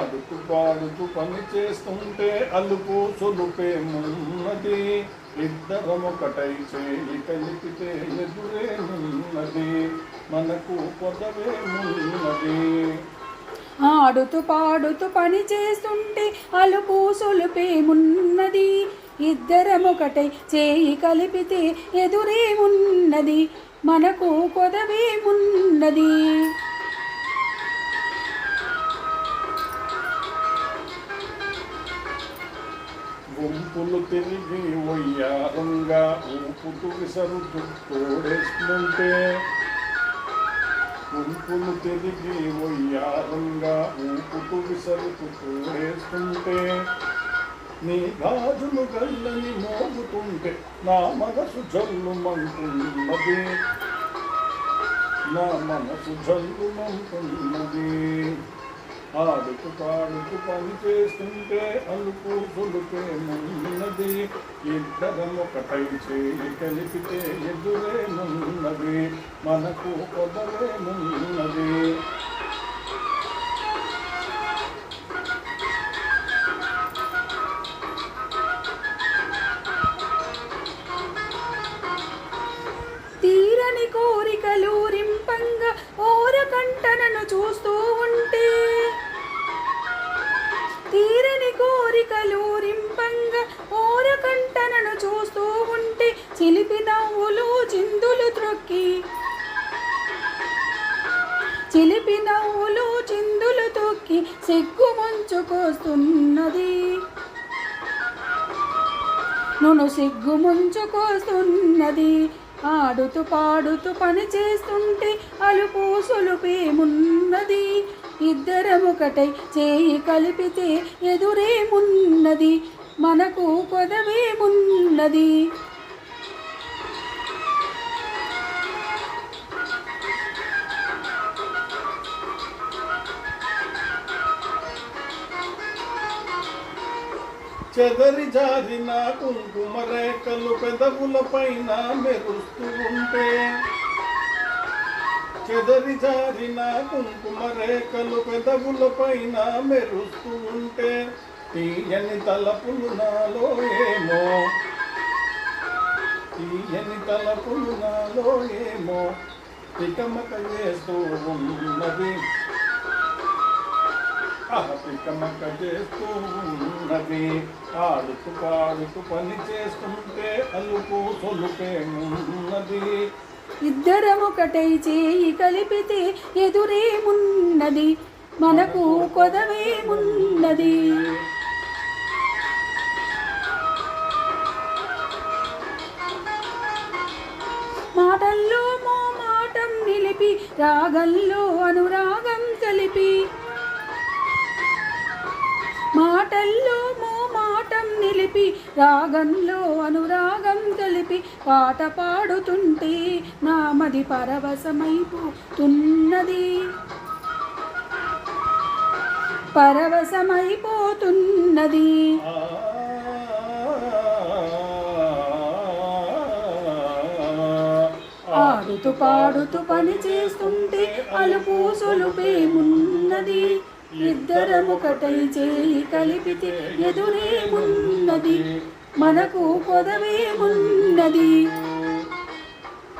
ఆడుతూ పాడుతూ పని చేస్తుంటే అలుపు సులుపేమున్నది, ఇద్దరమొకటై చేయి కలిపితే ఎదురేమున్నది, మనకు పొదవేమున్నది. ఆడుతూ పాడుతూ పని చేస్తుంటే అలుపు సులుపేమున్నది, ఇద్దరమొకటై చేయి కలిపితే ఎదురేమున్నది, మనకు కొదవేమున్నది. గుంపులు తిరిగి వయ్యారంగా ఊపుతూ విసరుతూ తోడేస్తుంటే, గుంపులు తిరిగి వయ్యారంగా ఊపుతూ విసరుతూ తోడేస్తుంటే, నీ గాజులు గల్లని మోగుతుంటే నా మనసు జల్లుమంటున్నది, నా మనసు జల్లుమంటున్నది. ఆడుతూ పాడుతూ పని చేస్తుంటే అలుపు సులుపేమున్నది, ఇద్దరమొకటై చేయి కలిపితే ఎదురేమున్నది, మనకు పొదవేమున్నది. తీరని కోరికలు రింపంగా ఓరకంటనను చూస్తూ ఉంటే, తీరని కోరికలు రింపంగా ఓరకంటనను చూస్తూ ఉంటే, చిలిపి నవ్వులు చిందులు త్రొక్కి, చిలిపి నవ్వులు చిందులు తొక్కి సిగ్గు ముంచుకొస్తున్నది, నన్ను సిగ్గు ముంచుకొస్తున్నది. ఆడుతూ పాడుతూ పని చేస్తుంటే అలుపు సులుపేమున్నది, ఇద్దరమొకటై చేయి కలిపితే ఎదురేమున్నది, మనకు కొదవేమున్నది. చెదరి జారిన కుంకుమ రేఖలు పెదవుల పైన మెరుస్తూ ఉంటే, చెదరి జారిన కుంకుమ రేఖలు పెదవుల పైన మెరుస్తూ ఉంటే, తీయని తలపులు నాలో ఏమో, తీయని తలపులు నాలో ఏమో తికమక చేస్తూ ఉన్నది, తికమక చేస్తూ ఉన్నది. ఆడుతూ పాడుతూ పని చేస్తుంటే అలుపు సొలుపేమున్నది, ఇద్దరమొకటై చేయి కలిపితే ఎదురేమున్నది, మనకు కొదవేమున్నది. మాటల్లో మోమాటం నిలిపి రాగంలో అనురాగం కలిపి, మాటల్లో మోమాటం నిలిపి రాగంలో అనురాగం కలిపి, పాట పాడుతుంటే నామది పరవశమైపోతున్నది, పరవశమైపోతున్నది. ఆడుతూ పాడుతూ పని చేస్తుంటే అలుపు సులుపేమున్నది, ఇద్దరమొకటై చేయి కలిపితే ఎదురేమున్నది, మనకు కొదవేమున్నది.